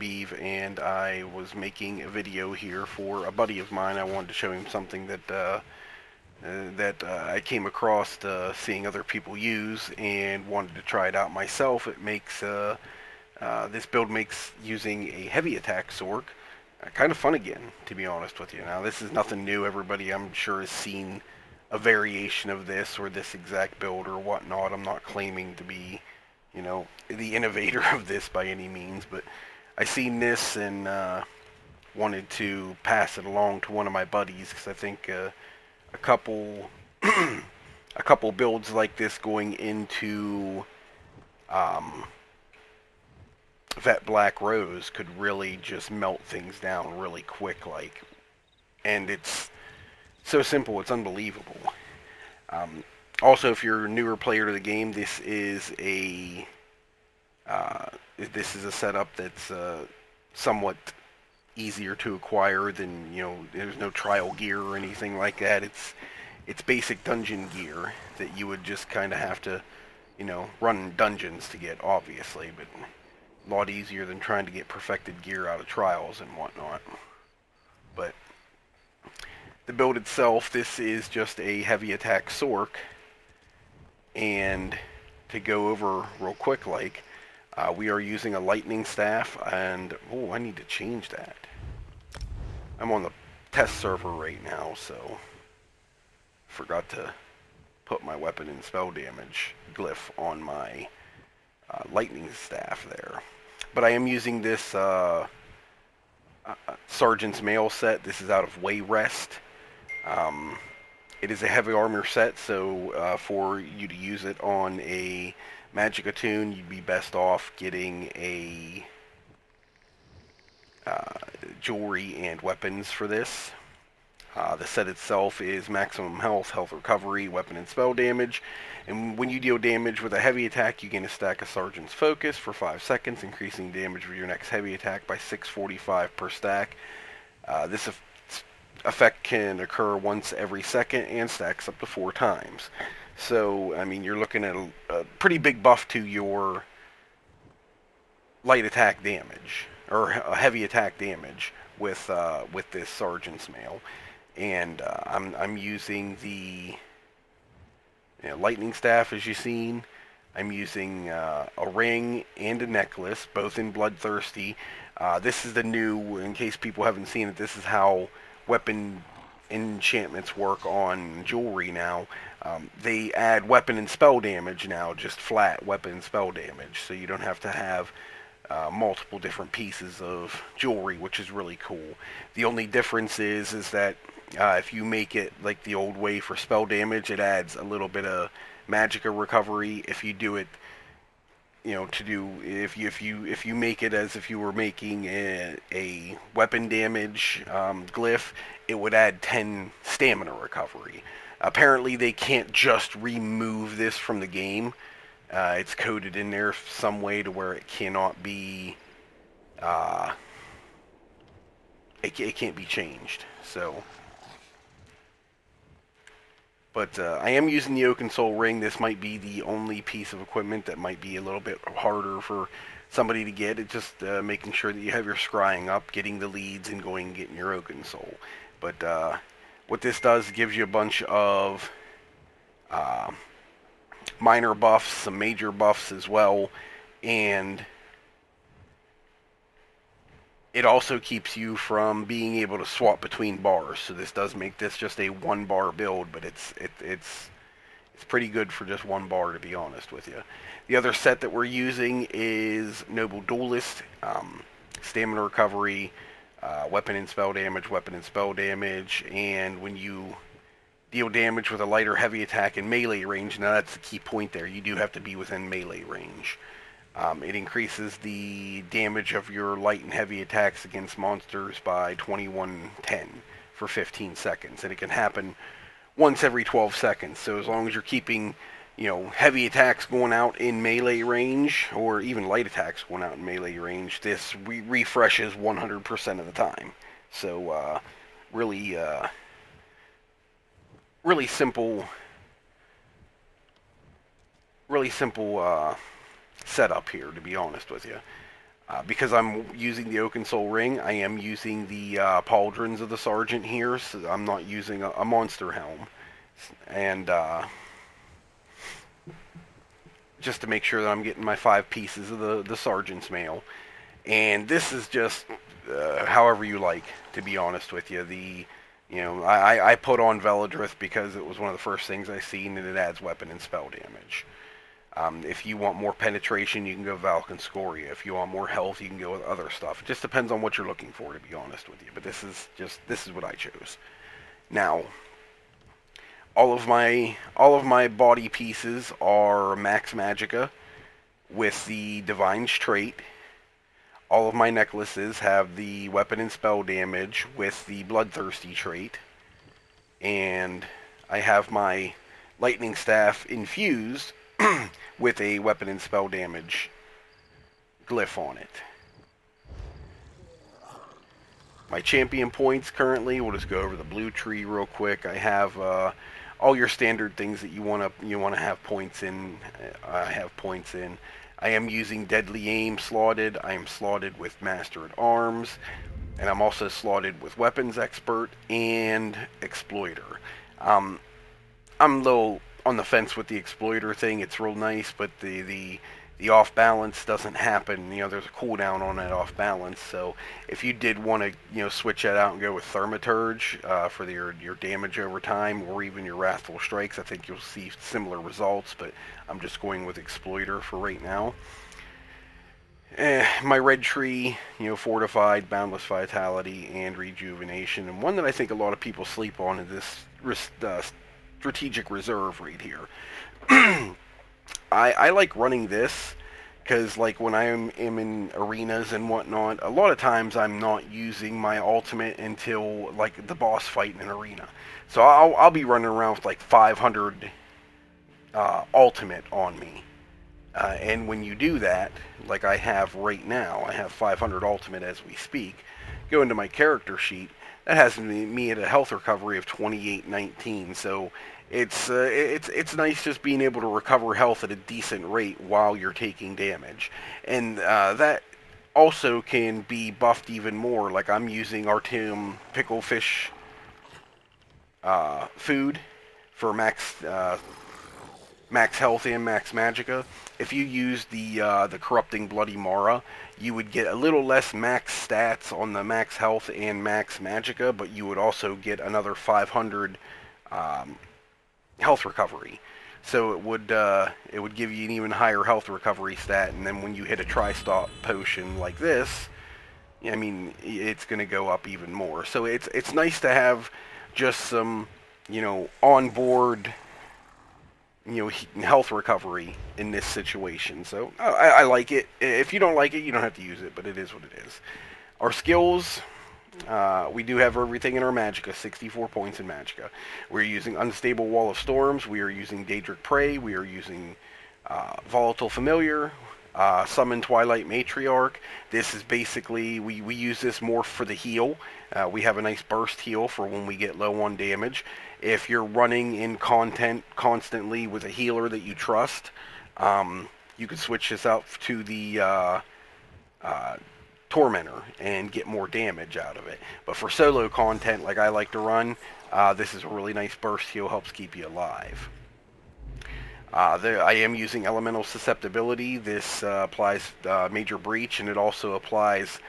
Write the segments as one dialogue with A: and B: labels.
A: Steve, and I was making a video here for a buddy of mine. I wanted to show him something that I came across seeing other people use and wanted to try it out myself. It makes this build makes using a heavy attack sorc kind of fun again, to be honest with you. Now, this is nothing new. Everybody, I'm sure, has seen a variation of this or this exact build or whatnot. I'm not claiming to be, the innovator of this by any means, but I seen this and wanted to pass it along to one of my buddies because I think a couple a couple builds like this going into Vet Black Rose could really just melt things down really quick, and it's so simple, it's unbelievable. Also, if you're a newer player to the game, this is a setup that's somewhat easier to acquire than, there's no trial gear or anything like that. It's basic dungeon gear that you would just kind of have to, run dungeons to get, obviously, but a lot easier than trying to get perfected gear out of trials and whatnot. But the build itself, this is just a heavy attack sorc, and to go over real quick, we are using a lightning staff, and I need to change that. I'm on the test server right now, so forgot to put my weapon and spell damage glyph on my lightning staff there. But I am using this Sergeant's Mail set. This is out of Wayrest. It is a heavy armor set, so for you to use it on a magic attune, you'd be best off getting a jewelry and weapons for this. The set itself is maximum health, health recovery, weapon and spell damage, and when you deal damage with a heavy attack, you gain a stack of Sergeant's Focus for 5 seconds, increasing damage with your next heavy attack by 645 per stack. This effect can occur once every second and stacks up to 4 times. So, I mean, you're looking at a pretty big buff to your light attack damage, or heavy attack damage with this Sergeant's Mail. And I'm using the lightning staff, as you've seen. I'm using a ring and a necklace, both in Bloodthirsty. This is the new, in case people haven't seen it, this is how weapon enchantments work on jewelry now. They add weapon and spell damage now, just flat weapon and spell damage, so you don't have to have multiple different pieces of jewelry, which is really cool. The only difference is that if you make it like the old way for spell damage, it adds a little bit of magicka recovery. If you do it, if you make it as if you were making a weapon damage glyph, it would add 10 stamina recovery. Apparently, they can't just remove this from the game. It's coded in there some way to where it cannot be, it can't be changed. So, but I am using the Oaken Soul Ring. This might be the only piece of equipment that might be a little bit harder for somebody to get. It's just making sure that you have your scrying up, getting the leads, and going and getting your Oaken Soul. But what this does, gives you a bunch of minor buffs, some major buffs as well, and it also keeps you from being able to swap between bars. So this does make this just a 1-bar build, but it's pretty good for just 1 bar, to be honest with you. The other set that we're using is Noble Duelist, stamina recovery, weapon and spell damage, and when you deal damage with a light or heavy attack in melee range, now that's the key point there, you do have to be within melee range. It increases the damage of your light and heavy attacks against monsters by 2110 for 15 seconds, and it can happen once every 12 seconds. So as long as you're keeping, heavy attacks going out in melee range, or even light attacks going out in melee range, this refreshes 100% of the time. So really simple setup here, to be honest with you. Because I'm using the Oaken Soul Ring, I am using the pauldrons of the Sergeant here, so I'm not using a monster helm. And just to make sure that I'm getting my 5 pieces of the Sergeant's mail. And this is just however you like, to be honest with you. I put on Veladrith because it was one of the first things I seen, and it adds weapon and spell damage. If you want more penetration, you can go Valken Scoria. If you want more health, you can go with other stuff. It just depends on what you're looking for, to be honest with you. But this is what I chose. Now, all of my body pieces are Max Magicka with the Divine's trait. All of my necklaces have the weapon and spell damage with the Bloodthirsty trait. And I have my Lightning Staff infused with a weapon and spell damage glyph on it. My champion points currently, we'll just go over the blue tree real quick. I have all your standard things that you want to have points in. I have points in. I am using Deadly Aim slotted. I am slotted with Master at Arms, and I'm also slotted with Weapons Expert and Exploiter. I'm a little on the fence with the Exploiter thing. It's real nice, but the off balance doesn't happen. There's a cooldown on that off balance. So if you did want to switch that out and go with Thaumaturge for your damage over time, or even your Wrathful Strikes, I think you'll see similar results. But I'm just going with Exploiter for right now. My red tree, Fortified, Boundless Vitality, and Rejuvenation. And one that I think a lot of people sleep on is this Strategic Reserve right here. I like running this because, like, when I am in arenas and whatnot, a lot of times I'm not using my ultimate until, like, the boss fight in an arena. So I'll be running around with, like, 500 ultimate on me. And when you do that, like I have right now, I have 500 ultimate as we speak. Go into my character sheet. That has me at a health recovery of 2819. So it's nice just being able to recover health at a decent rate while you're taking damage, and that also can be buffed even more. Like I'm using Artem Picklefish food for max health and max magicka. If you use the corrupting Bloody Mara, you would get a little less max stats on the max health and max magicka, but you would also get another 500 health recovery. So it would give you an even higher health recovery stat, and then when you hit a tri-stop potion like this, I mean, it's going to go up even more. So it's nice to have just some, onboard, health recovery in this situation. So I like it. If you don't like it, you don't have to use it, but it is what it is. Our skills, we do have everything in our Magicka, 64 points in Magicka. We're using Unstable Wall of Storms, we are using Daedric Prey, we are using Volatile Familiar, Summon Twilight Matriarch. This is basically, we use this more for the heal. We have a nice burst heal for when we get low on damage. If you're running in content constantly with a healer that you trust, you could switch this out to the Tormentor and get more damage out of it. But for solo content like I like to run, this is a really nice burst heal, helps keep you alive. I am using Elemental Susceptibility. This applies Major Breach, and it also applies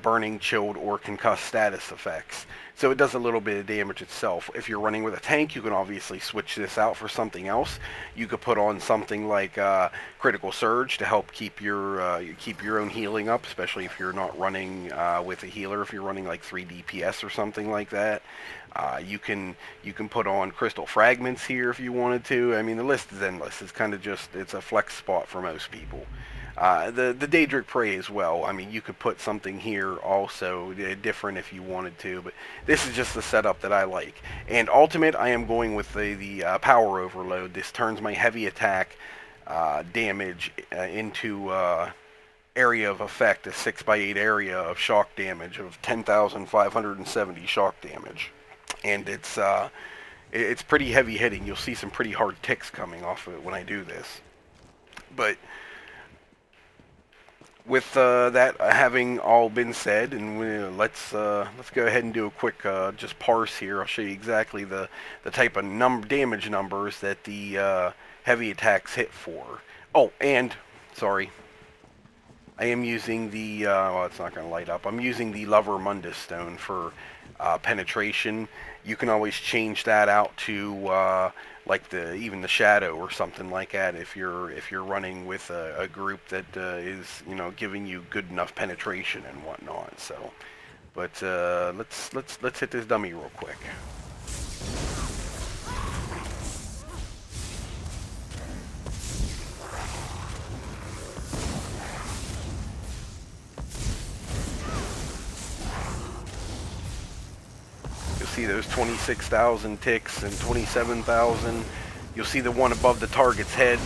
A: Burning, Chilled, or Concussed status effects. So it does a little bit of damage itself. If you're running with a tank, you can obviously switch this out for something else. You could put on something like Critical Surge to help keep your own healing up, especially if you're not running with a healer. If you're running like 3 DPS or something like that. You can put on Crystal Fragments here if you wanted to. I mean, the list is endless. It's kind of it's a flex spot for most people. The Daedric Prey as well. I mean, you could put something here also different if you wanted to, but this is just the setup that I like. And Ultimate, I am going with the Power Overload. This turns my heavy attack damage into area of effect, a 6x8 area of shock damage of 10,570 shock damage. And it's pretty heavy hitting. You'll see some pretty hard ticks coming off of it when I do this. But with that having all been said, and let's go ahead and do a quick just parse here. I'll show you exactly the type of damage numbers that the heavy attacks hit for. Oh, and sorry, I am using the well, it's not going to light up. I'm using the Lover Mundus stone for penetration. You can always change that out to like even the shadow or something like that if you're running with a group that is giving you good enough penetration and whatnot. So, but let's hit this dummy real quick. You'll see those 26,000 ticks and 27,000. You'll see the one above the target's head.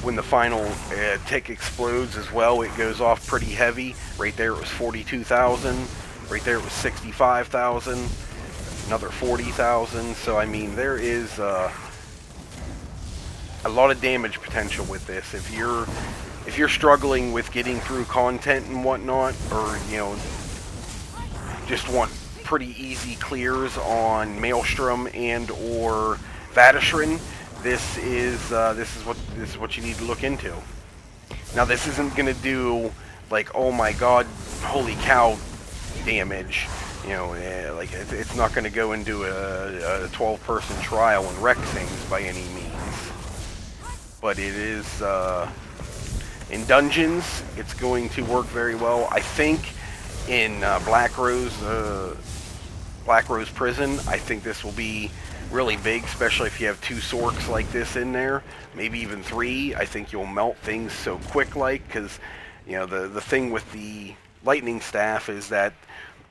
A: When the final tick explodes as well, it goes off pretty heavy. Right there it was 42,000. Right there it was 65,000. Another 40,000. So I mean, there is a lot of damage potential with this. If you're struggling with getting through content and whatnot, or just want pretty easy clears on Maelstrom and or Vatishrin, this is what you need to look into. Now this isn't gonna do like, oh my god, holy cow damage. Like it's not gonna go into a 12-person trial and wreck things by any means. But it is in dungeons. It's going to work very well. I think in Black Rose Prison, I think this will be really big, especially if you have 2 sorcs like this in there, maybe even 3. I think you'll melt things so quick, like, because the thing with the lightning staff is that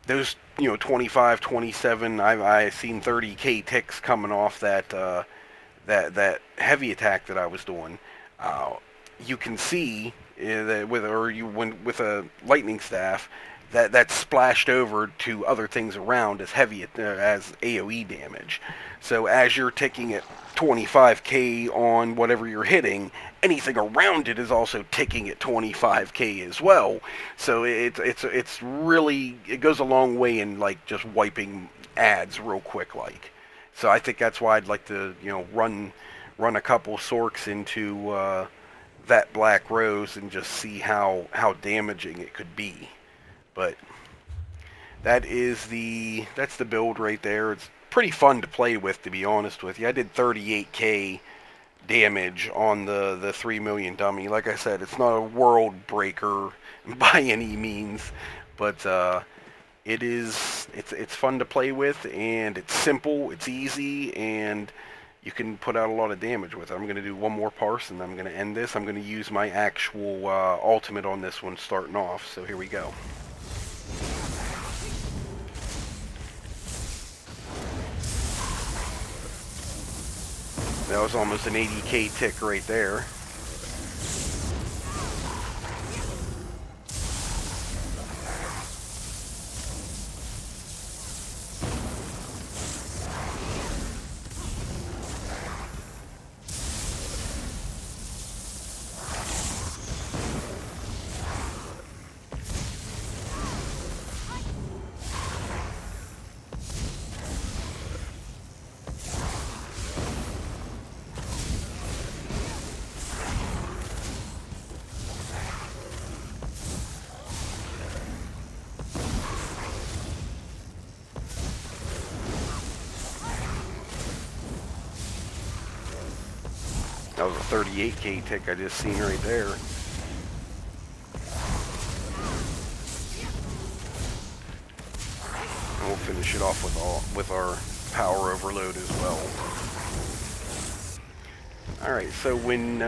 A: those 25, 27, I've seen 30k ticks coming off that that heavy attack that I was doing. You can see that with a lightning staff that splashed over to other things around as heavy as AoE damage. So as you're ticking at 25k on whatever you're hitting, anything around it is also ticking at 25k as well. So it's really, it goes a long way in like just wiping ads real quick like. So I think that's why I'd like to run a couple sorcs into that Black Rose and just see how damaging it could be. But that's the build right there. It's pretty fun to play with, to be honest with you. I did 38k damage on the 3 million dummy. Like I said, it's not a world breaker by any means, but it's fun to play with, and it's simple, it's easy, and you can put out a lot of damage with it. I'm going to do one more parse and I'm going to end this. I'm going to use my actual ultimate on this one starting off, so here we go. That was almost an 80k tick right there. That was a 38k tick I just seen right there. And we'll finish it off with our power overload as well. Alright, so when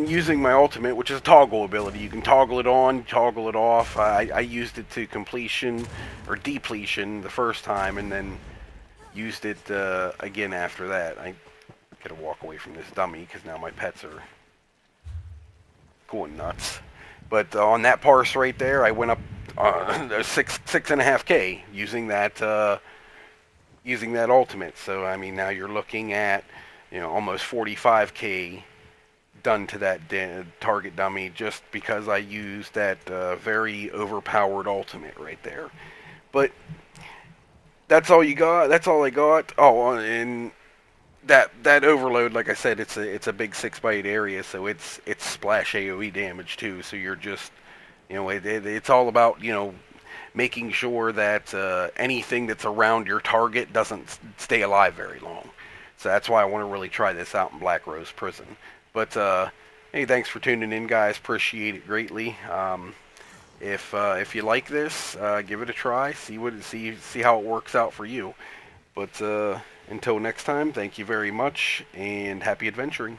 A: using my ultimate, which is a toggle ability, you can toggle it on, toggle it off. I used it to completion or depletion the first time, and then used it again after that. I gotta walk away from this dummy because now my pets are going nuts. But on that parse right there, I went up 6.5k using that ultimate. So I mean, now you're looking at almost 45k done to that target dummy just because I used that very overpowered ultimate right there. But that's all you got. That's all I got. Oh, and that overload, like I said, it's a big 6x8 area, so it's splash AOE damage too. So you're just, it's all about making sure that anything that's around your target doesn't stay alive very long. So that's why I want to really try this out in Black Rose Prison. But hey, thanks for tuning in, guys. Appreciate it greatly. If you like this, give it a try. See how it works out for you. But until next time, thank you very much, and happy adventuring.